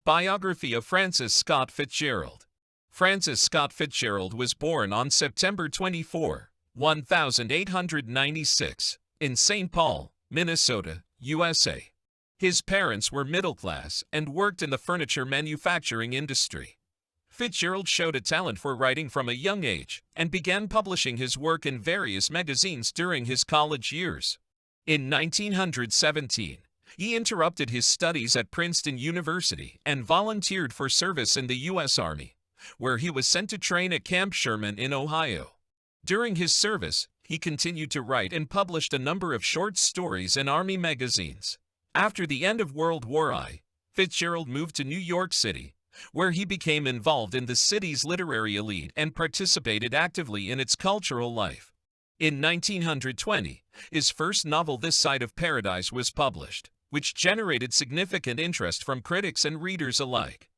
Biography of Francis Scott Fitzgerald. Francis Scott Fitzgerald was born on September 24, 1896, in St. Paul, Minnesota, USA. His parents were middle class and worked in the furniture manufacturing industry. Fitzgerald showed a talent for writing from a young age and began publishing his work in various magazines during his college years. In 1917, he interrupted his studies at Princeton University and volunteered for service in the U.S. Army, where he was sent to train at Camp Sherman in Ohio. During his service, he continued to write and published a number of short stories in Army magazines. After the end of World War I, Fitzgerald moved to New York City, where he became involved in the city's literary elite and participated actively in its cultural life. In 1920, his first novel, This Side of Paradise, was published, which generated significant interest from critics and readers alike.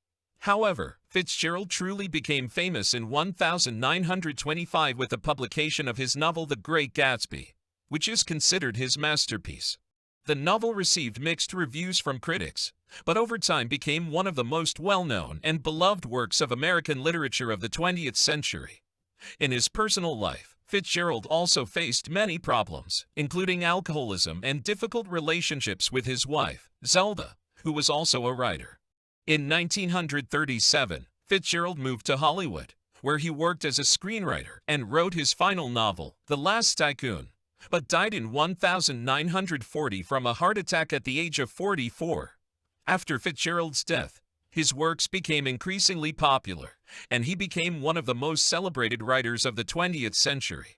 However, Fitzgerald truly became famous in 1925 with the publication of his novel The Great Gatsby, which is considered his masterpiece. The novel received mixed reviews from critics, but over time became one of the most well-known and beloved works of American literature of the 20th century. In his personal life, Fitzgerald also faced many problems, including alcoholism and difficult relationships with his wife, Zelda, who was also a writer. In 1937, Fitzgerald moved to Hollywood, where he worked as a screenwriter and wrote his final novel, The Last Tycoon, but died in 1940 from a heart attack at the age of 44. After Fitzgerald's death, his works became increasingly popular, and he became one of the most celebrated writers of the 20th century.